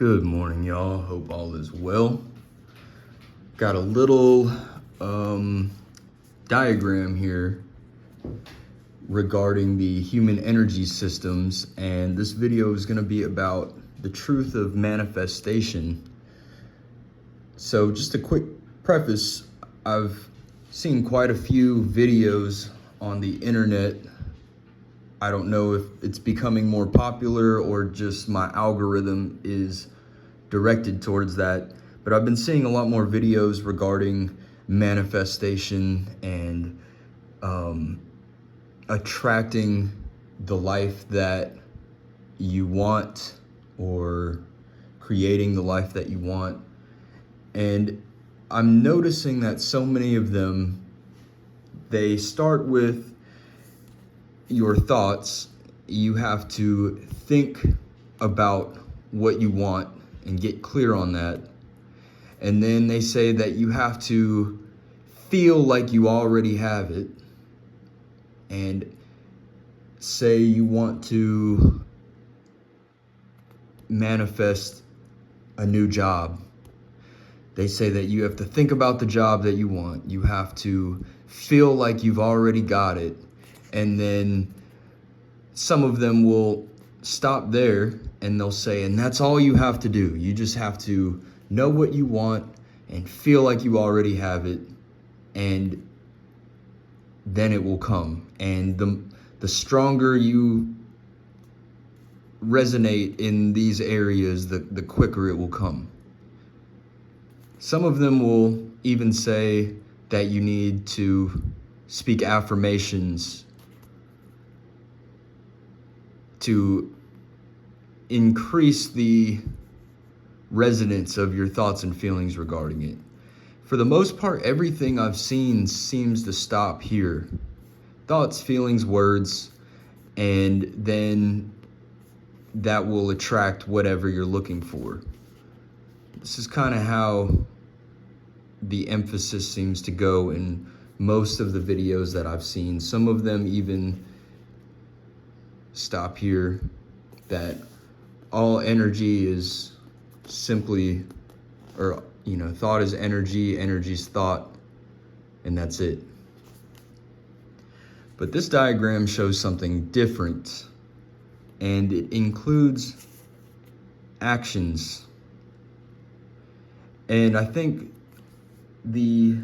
Good morning, y'all. Hope all is well. Got a little diagram here regarding the human energy systems, and this video is going to be about the truth of manifestation. So just a quick preface, I've seen quite a few videos on the internet. I don't know if it's becoming more popular or just my algorithm is directed towards that, but I've been seeing a lot more videos regarding manifestation and attracting the life that you want or creating the life that you want. And I'm noticing that so many of them, they start with your thoughts. You have to think about what you want and get clear on that. And then they say that you have to feel like you already have it, and say you want to manifest a new job. They say that you have to think about the job that you want. You have to feel like you've already got it. And then some of them will stop there and they'll say, and that's all you have to do. You just have to know what you want and feel like you already have it, and then it will come. And the stronger you resonate in these areas, the quicker it will come. Some of them will even say that you need to speak affirmations to increase the resonance of your thoughts and feelings regarding it. For the most part, everything I've seen seems to stop here. Thoughts, feelings, words, and then that will attract whatever you're looking for. This is kind of how the emphasis seems to go in most of the videos that I've seen. Some of them even stop here, that all energy is simply, or thought is energy, energy's thought, and that's it. But this diagram shows something different, and it includes actions. And I think the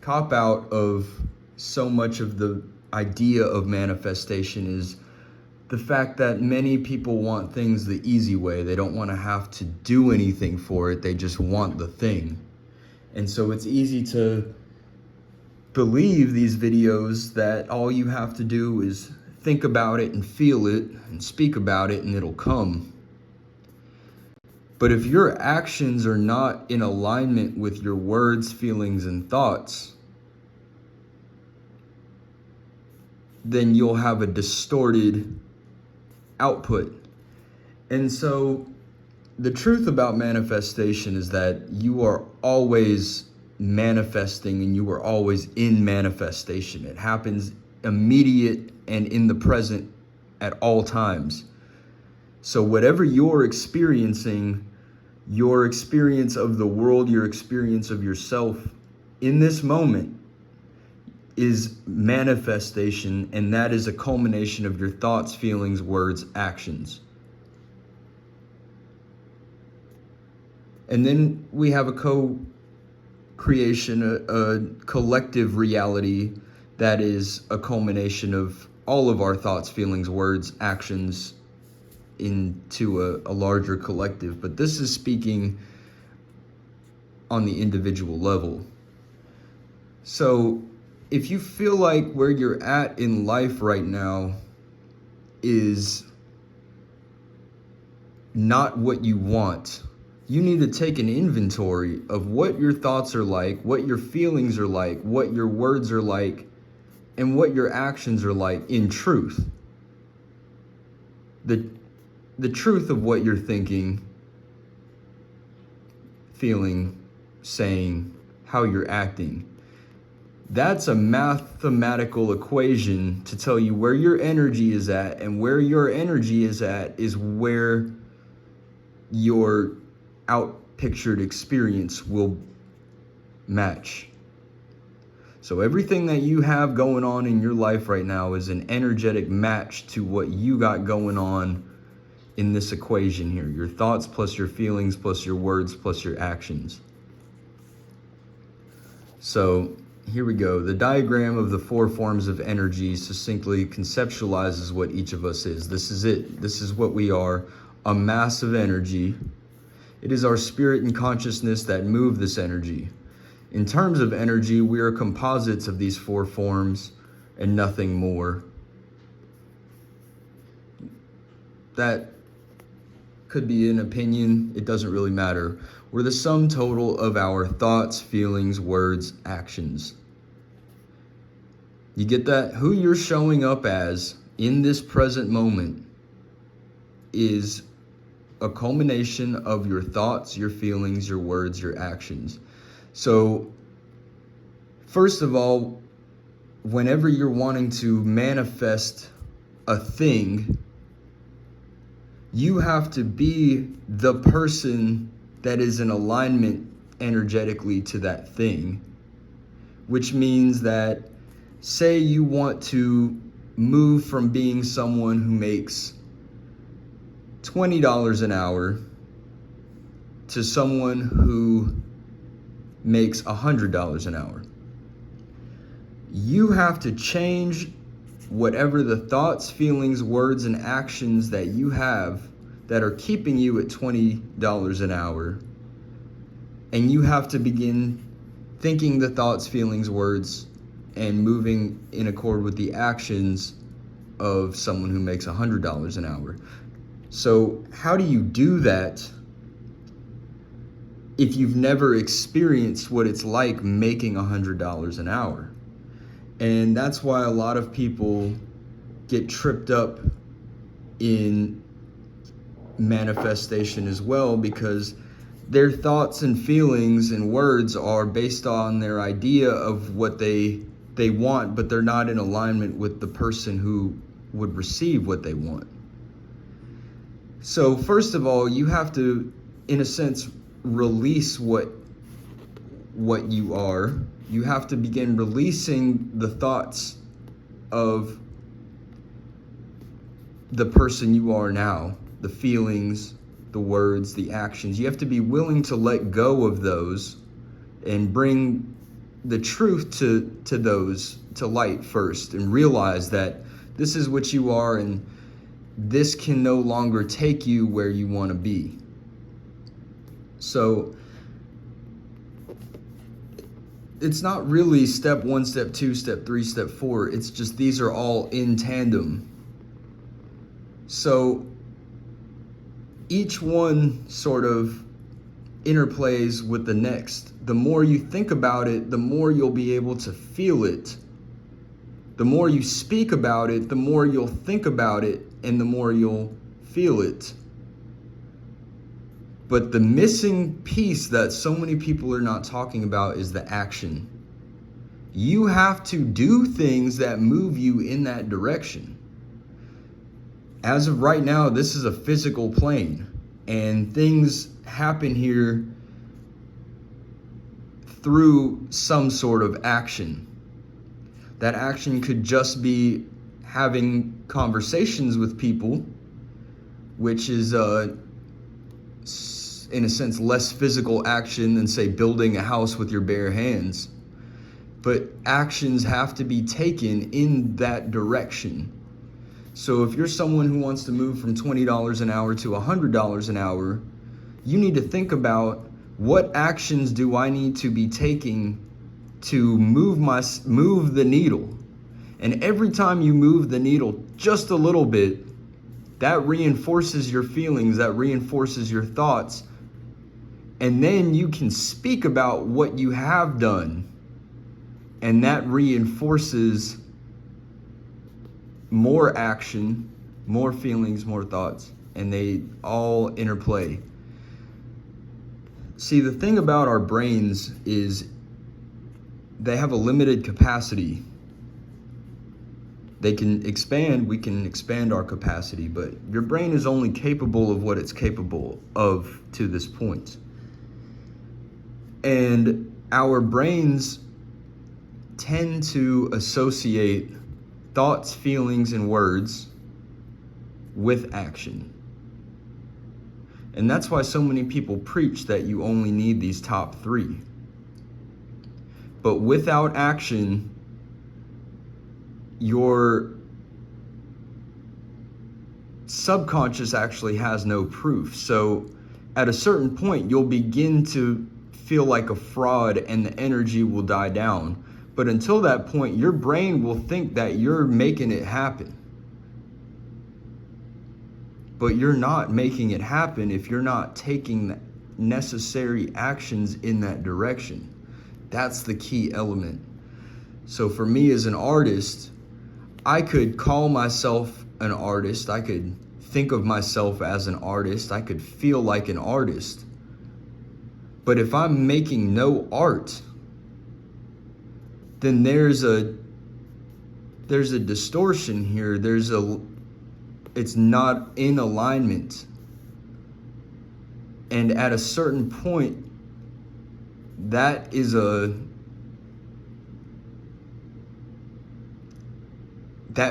cop-out of so much of the idea of manifestation is the fact that many people want things the easy way. They don't want to have to do anything for it. They just want the thing. And so it's easy to believe these videos that all you have to do is think about it and feel it and speak about it and it'll come. But if your actions are not in alignment with your words, feelings, and thoughts, then you'll have a distorted output. And so the truth about manifestation is that you are always manifesting and you are always in manifestation. It happens immediate and in the present at all times. So whatever you're experiencing, your experience of the world, your experience of yourself in this moment is manifestation, and that is a culmination of your thoughts, feelings, words, actions. And then we have a co-creation, a collective reality that is a culmination of all of our thoughts, feelings, words, actions into a larger collective. But this is speaking on the individual level. So if you feel like where you're at in life right now is not what you want, you need to take an inventory of what your thoughts are like, what your feelings are like, what your words are like, and what your actions are like in truth. The truth of what you're thinking, feeling, saying, how you're acting. That's a mathematical equation to tell you where your energy is at, and where your energy is at is where your outpictured experience will match. So everything that you have going on in your life right now is an energetic match to what you got going on in this equation here. Your thoughts plus your feelings plus your words plus your actions. So here we go. The diagram of the 4 forms of energy succinctly conceptualizes what each of us is. This is it. This is what we are, a mass of energy. It is our spirit and consciousness that move this energy. In terms of energy, we are composites of these 4 forms and nothing more. That could be an opinion. It doesn't really matter. We're the sum total of our thoughts, feelings, words, actions. You get that? Who you're showing up as in this present moment is a culmination of your thoughts, your feelings, your words, your actions. So, first of all, whenever you're wanting to manifest a thing, you have to be the person that is in alignment energetically to that thing, which means that, say you want to move from being someone who makes $20 an hour to someone who makes $100 an hour. You have to change whatever the thoughts, feelings, words, and actions that you have that are keeping you at $20 an hour. And you have to begin thinking the thoughts, feelings, words, and moving in accord with the actions of someone who makes $100 an hour. So how do you do that if you've never experienced what it's like making $100 an hour? And that's why a lot of people get tripped up in manifestation as well, because their thoughts and feelings and words are based on their idea of what they want, but they're not in alignment with the person who would receive what they want. So first of all, you have to, in a sense, release what you are. You have to begin releasing the thoughts of the person you are now, the feelings, the words, the actions. You have to be willing to let go of those and bring the truth to those to light first, and realize that this is what you are and this can no longer take you where you want to be. So it's not really step 1, step 2, step 3, step 4. It's just these are all in tandem. So each one sort of interplays with the next. The more you think about it, the more you'll be able to feel it. The more you speak about it, the more you'll think about it, and the more you'll feel it. But the missing piece that so many people are not talking about is the action. You have to do things that move you in that direction. As of right now, this is a physical plane, and things happen here through some sort of action. That action could just be having conversations with people, which is in a sense less physical action than, say, building a house with your bare hands. But actions have to be taken in that direction. So if you're someone who wants to move from $20 an hour to $100 an hour, you need to think about, what actions do I need to be taking to move the needle? And every time you move the needle just a little bit, that reinforces your feelings, that reinforces your thoughts. And then you can speak about what you have done, and that reinforces more action, more feelings, more thoughts, and they all interplay. See, the thing about our brains is they have a limited capacity. They can expand, we can expand our capacity, but your brain is only capable of what it's capable of to this point. And our brains tend to associate thoughts, feelings, and words with action. And that's why so many people preach that you only need these top 3. But without action, your subconscious actually has no proof. So at a certain point, you'll begin to feel like a fraud and the energy will die down. But until that point, your brain will think that you're making it happen. But you're not making it happen if you're not taking the necessary actions in that direction. That's the key element. So for me as an artist, I could call myself an artist. I could think of myself as an artist. I could feel like an artist. But if I'm making no art, then there's a distortion here. It's not in alignment. And at a certain point, that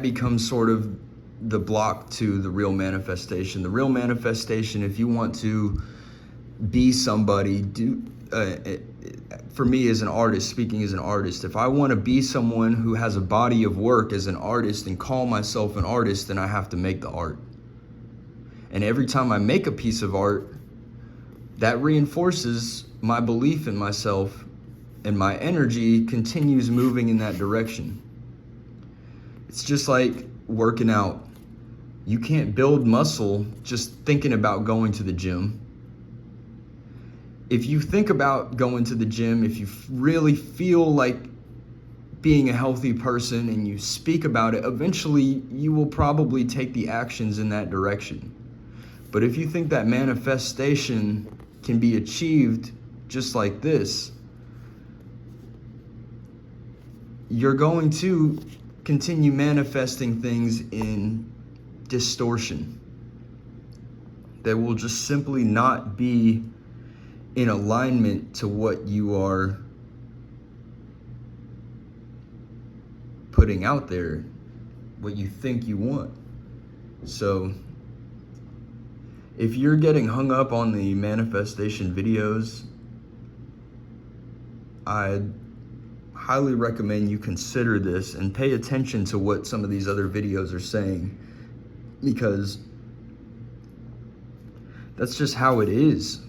becomes sort of the block to the real manifestation. The real manifestation, if you want to be somebody, for me as an artist, speaking as an artist, if I want to be someone who has a body of work as an artist and call myself an artist, then I have to make the art. And every time I make a piece of art, that reinforces my belief in myself, and my energy continues moving in that direction. It's just like working out. You can't build muscle just thinking about going to the gym. If you think about going to the gym, if you really feel like being a healthy person and you speak about it, eventually you will probably take the actions in that direction. But if you think that manifestation can be achieved just like this, you're going to continue manifesting things in distortion that will just simply not be in alignment to what you are putting out there, what you think you want. So if you're getting hung up on the manifestation videos, I highly recommend you consider this and pay attention to what some of these other videos are saying, because that's just how it is.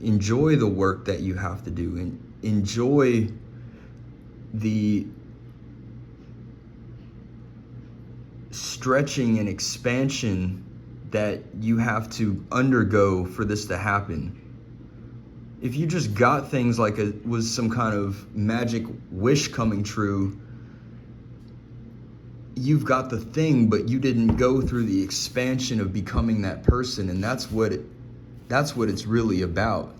Enjoy the work that you have to do, and enjoy the stretching and expansion that you have to undergo for this to happen. If you just got things like it was some kind of magic wish coming true, you've got the thing, but you didn't go through the expansion of becoming that person, and that's what it's really about.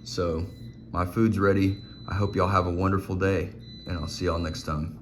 So, my food's ready. I hope y'all have a wonderful day, and I'll see y'all next time.